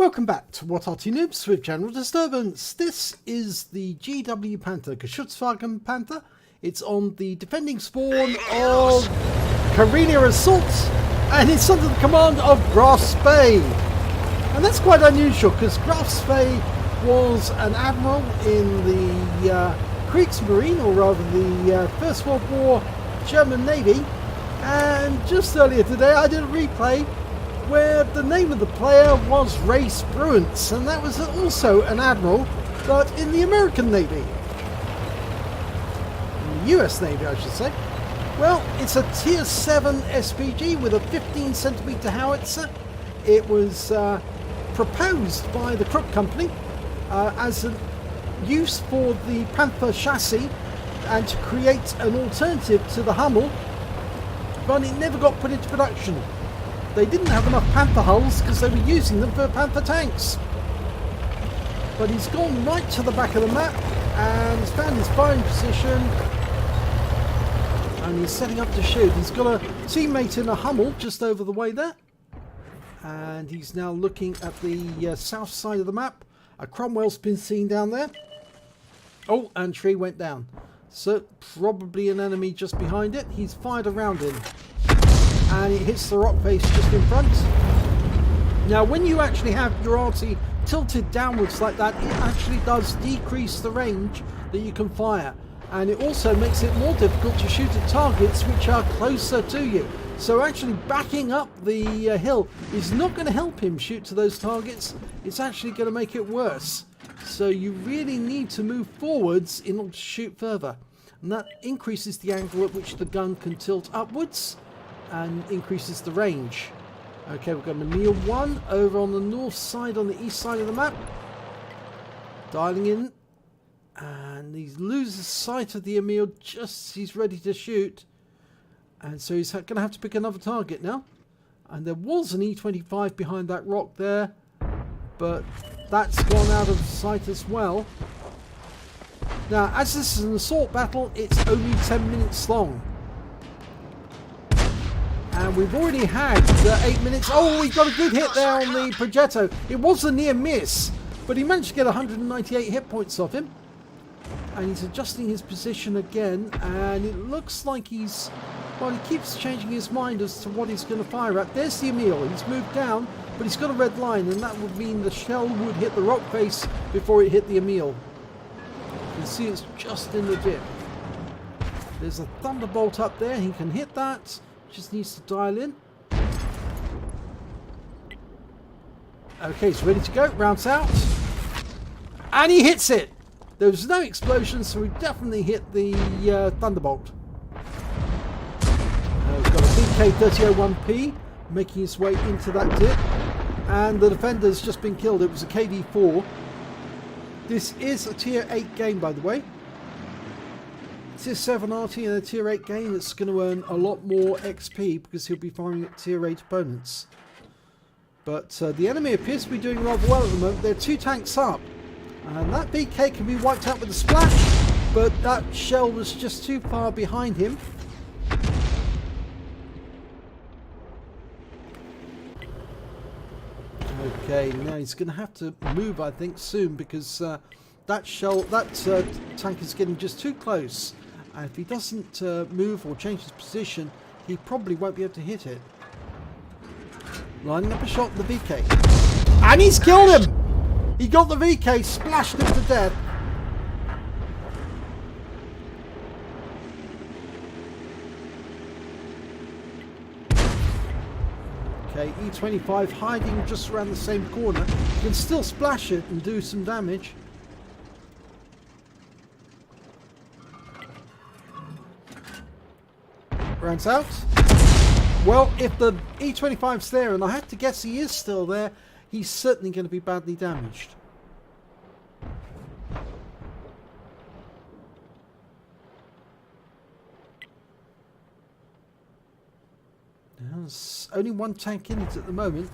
Welcome back to What Arty Noobs with General Disturbance. This is the GW Panther, GW Panther. It's on the defending spawn of Karelia Assault, and it's under the command of Graf Spee. And that's quite unusual because Graf Spee was an admiral in the Kriegsmarine, or rather the First World War German Navy. And just earlier today I did a replay where the name of the player was Race Bruins, and that was also an admiral, but in the American Navy. In the US Navy, I should say. Well, it's a Tier 7 SPG with a 15cm howitzer. It was proposed by the Krupp Company as a use for the Panther chassis and to create an alternative to the Hummel, but it never got put into production. They didn't have enough Panther hulls because they were using them for Panther tanks. But he's gone right to the back of the map and he's found his firing position and he's setting up to shoot. He's got a teammate in a Hummel just over the way there, and he's now looking at the south side of the map. A Cromwell's been seen down there. Oh, and tree went down. So probably an enemy just behind it. He's fired a round in, and it hits the rock face just in front. Now when you actually have your Arty tilted downwards like that, it actually does decrease the range that you can fire, and it also makes it more difficult to shoot at targets which are closer to you. So actually backing up the hill is not going to help him shoot to those targets. It's actually going to make it worse. So you really need to move forwards in order to shoot further, and that increases the angle at which the gun can tilt upwards and increases the range. Okay, we've got an Emil 1 over on the north side, on the east side of the map. Dialing in, and he loses sight of the Emil just as he's ready to shoot. And so he's going to have to pick another target now. And there was an E25 behind that rock there, but that's gone out of sight as well. Now, as this is an assault battle, it's only 10 minutes long. And we've already had 8 minutes. Oh, he got a good hit there on the Progetto. It was a near miss, but he managed to get 198 hit points off him. And he's adjusting his position again, and it looks like he's... well, he keeps changing his mind as to what he's going to fire at. There's the Emil. He's moved down, but he's got a red line, and that would mean the shell would hit the rock face before it hit the Emil. You can see it's just in the dip. There's a Thunderbolt up there. He can hit that. Just needs to dial in. Okay, he's ready to go. Rounds out. And he hits it. There was no explosion, so he definitely hit the Thunderbolt. We've got a BK3001P making his way into that dip. And the defender's just been killed. It was a KV4. This is a Tier 8 game, by the way. Tier 7 Arty and a Tier 8 game that's going to earn a lot more XP because he'll be firing at Tier 8 opponents. But the enemy appears to be doing rather well at the moment. They're 2 tanks up. And that BK can be wiped out with a splash, but that shell was just too far behind him. Okay, now he's going to have to move, I think, soon, because that tank is getting just too close. And if he doesn't move or change his position, he probably won't be able to hit it. Lining up a shot at the VK. And he's killed him! He got the VK, splashed him to death. Okay, E25 hiding just around the same corner. You can still splash it and do some damage. Rounds out. Well, if the E25's there, and I have to guess he is still there, he's certainly going to be badly damaged. There's only one tank in it at the moment,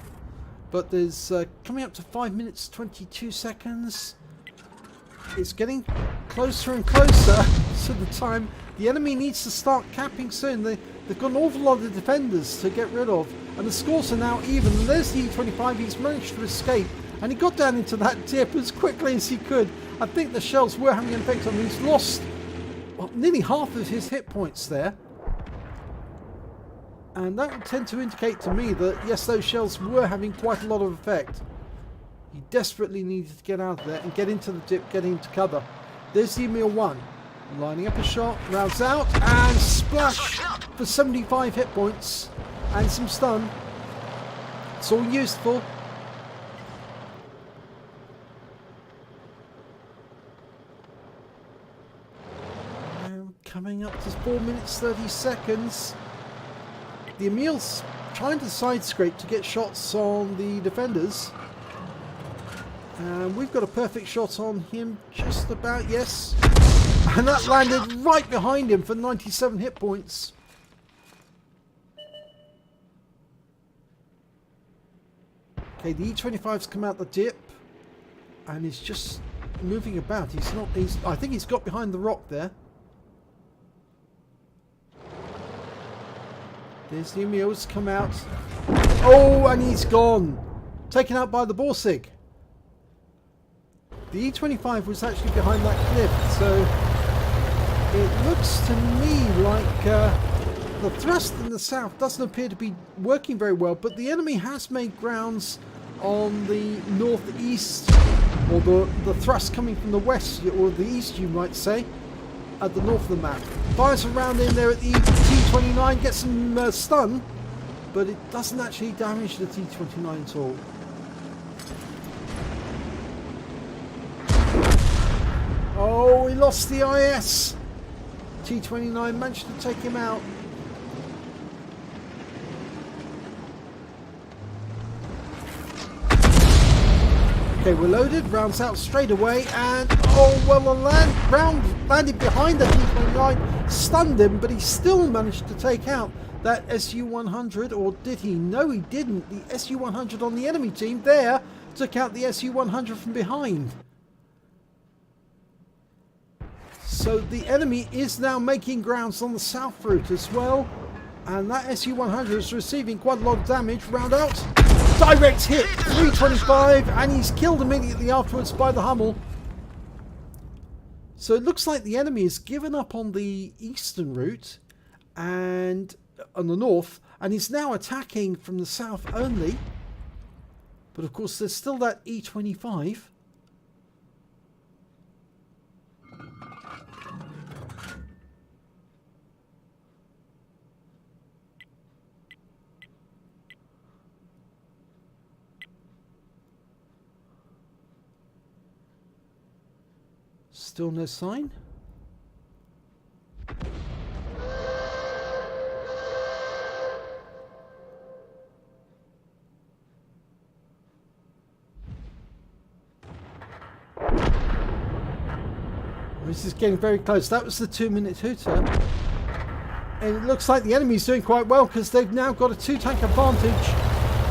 but there's coming up to 5 minutes 22 seconds. It's getting closer and closer to the time the enemy needs to start capping soon. They've got an awful lot of defenders to get rid of, and the scores are now even. And there's the E25. He's managed to escape, And he got down into that dip as quickly as he could. I think the shells were having an effect on him. He's lost nearly half of his hit points there. And that would tend to indicate to me that, yes, those shells were having quite a lot of effect. He desperately needed to get out of there and get into the dip, get into cover. There's the Emil 1. Lining up a shot, rounds out, and splash for 75 hit points and some stun. It's all useful. And coming up to 4 minutes 30 seconds. The Emil's trying to side scrape to get shots on the defenders. And we've got a perfect shot on him just about, yes. And that landed right behind him for 97 hit points. Okay, the E25's come out the dip and he's just moving about. I think he's got behind the rock there. There's the Emil's come out. Oh, and he's gone. Taken out by the Borsig. The E25 was actually behind that cliff, so it looks to me like the thrust in the south doesn't appear to be working very well, but the enemy has made grounds on the northeast, or the thrust coming from the west, or the east you might say, at the north of the map. Fires around in there at the T29, gets some stun, but it doesn't actually damage the T29 at all. Oh, he lost the IS. T29 managed to take him out. Okay, we're loaded. Rounds out straight away, and oh well, the round landed behind the T29, stunned him, but he still managed to take out that SU-100, or did he? No, he didn't. The SU-100 on the enemy team there took out the SU-100 from behind. So the enemy is now making grounds on the south route as well. And that SU-100 is receiving quite a lot of damage. Round out. Direct hit. 325. And he's killed immediately afterwards by the Hummel. So it looks like the enemy has given up on the eastern route. And on the north. And is now attacking from the south only. But of course there's still that E25. Still no sign. This is getting very close. That was the 2-minute hooter. And it looks like the enemy's doing quite well because they've now got a 2-tank advantage.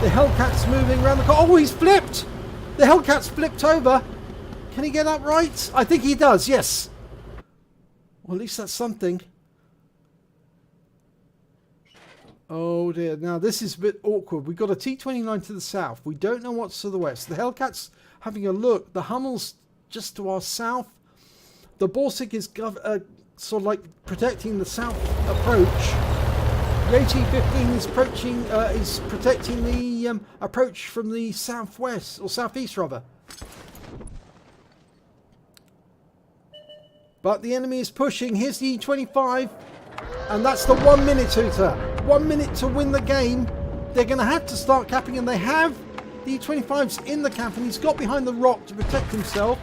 The Hellcat's moving around the corner. Oh, he's flipped! The Hellcat's flipped over. Can he get up right? I think he does, yes. Well, at least that's something. Oh dear, now this is a bit awkward. We've got a T29 to the south. We don't know what's to the west. The Hellcat's having a look. The Hummel's just to our south. The Borsig is sort of like protecting the south approach. The AT-15 is protecting the approach from the southwest, or southeast rather. But the enemy is pushing. Here's the E25. And that's the 1-minute hooter. 1 minute to win the game. They're going to have to start capping, and they have. The E25's in the cap, and he's got behind the rock to protect himself.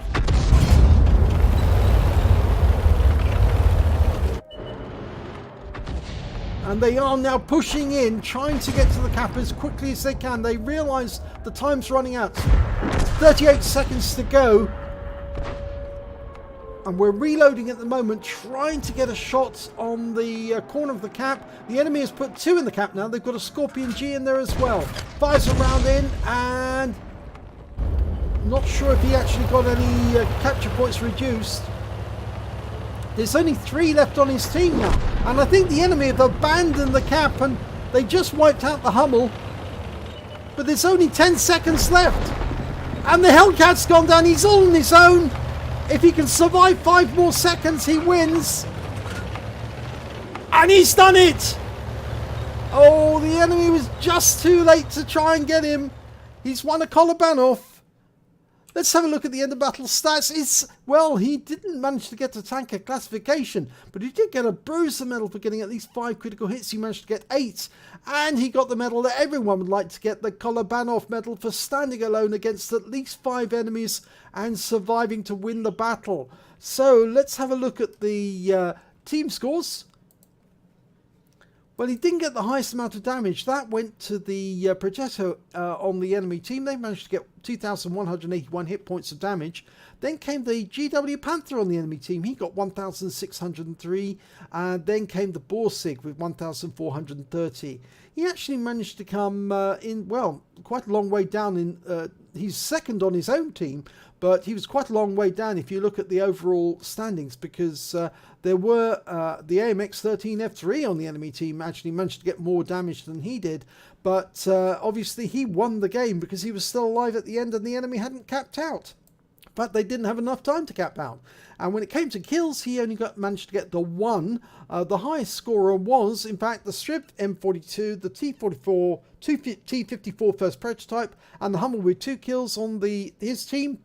And they are now pushing in, trying to get to the cap as quickly as they can. They realise the time's running out. 38 seconds to go. And we're reloading at the moment, trying to get a shot on the corner of the cap. The enemy has put 2 in the cap now. They've got a Scorpion G in there as well. Fires a round in, and not sure if he actually got any capture points reduced. There's only 3 left on his team now. And I think the enemy have abandoned the cap, and they just wiped out the Hummel. But there's only 10 seconds left. And the Hellcat's gone down. He's all on his own. If he can survive 5 more seconds, he wins. And he's done it. Oh, the enemy was just too late to try and get him. He's won a Kolobanov. Let's have a look at the end of battle stats. Well, he didn't manage to get to tanker classification, but he did get a bruiser medal for getting at least 5 critical hits. He managed to get 8, and he got the medal that everyone would like to get, the Kolobanov Medal for standing alone against at least 5 enemies and surviving to win the battle. So let's have a look at the team scores. Well, he didn't get the highest amount of damage. That went to the Progetto on the enemy team. They managed to get 2,181 hit points of damage. Then came the GW Panther on the enemy team. He got 1,603. And then came the Borsig with 1,430. He actually managed to come in, well, quite a long way down. He's second on his own team, but he was quite a long way down if you look at the overall standings, because there were the AMX-13F3 on the enemy team actually managed to get more damage than he did, but obviously he won the game because he was still alive at the end and the enemy hadn't capped out. But they didn't have enough time to cap out. And when it came to kills, he only managed to get the 1. The highest scorer was, in fact, the Strib M42, the T44, T54 first prototype, and the Hummel with 2 kills on his team.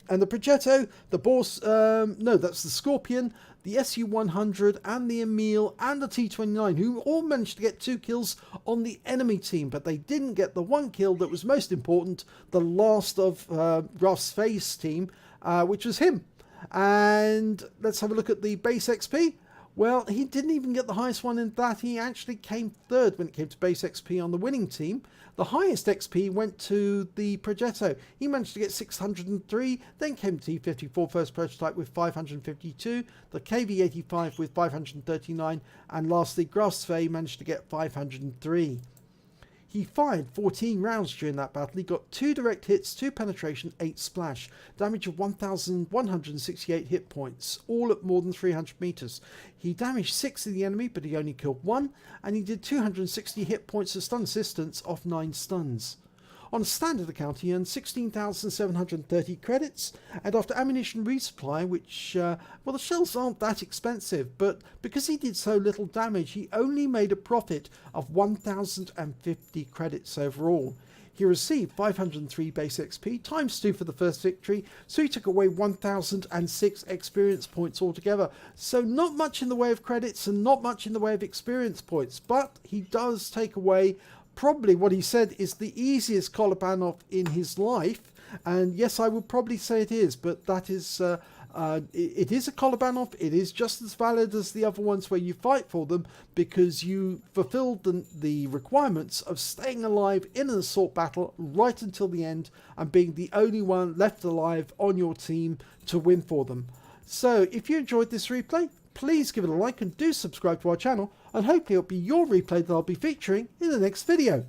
And the Progetto, the that's the Scorpion, the SU-100, and the Emile, and the T-29, who all managed to get 2 kills on the enemy team, but they didn't get the 1 kill that was most important, the last of Ruff's face team, which was him. And let's have a look at the base XP. Well, he didn't even get the highest one in that. He actually came 3rd when it came to base XP on the winning team. The highest XP went to the Progetto. He managed to get 603. Then came the T54 first prototype with 552. The KV85 with 539. And lastly, Grasfey managed to get 503. He fired 14 rounds during that battle. He got 2 direct hits, 2 penetration, 8 splash. Damage of 1,168 hit points, all at more than 300 meters. He damaged 6 of the enemy, but he only killed 1. And he did 260 hit points of stun assistance off 9 stuns. On a standard account, he earned 16,730 credits, and after ammunition resupply, which, well, the shells aren't that expensive, but because he did so little damage, he only made a profit of 1,050 credits overall. He received 503 base XP, times 2 for the first victory, so he took away 1,006 experience points altogether. So not much in the way of credits and not much in the way of experience points, but he does take away probably what he said is the easiest Kolobanov in his life, and yes, I would probably say it is, but that is it is a Kolobanov. It is just as valid as the other ones where you fight for them, because you fulfilled the requirements of staying alive in an assault battle right until the end and being the only one left alive on your team to win for them. So if you enjoyed this replay, please give it a like and do subscribe to our channel, and hopefully it'll be your replay that I'll be featuring in the next video.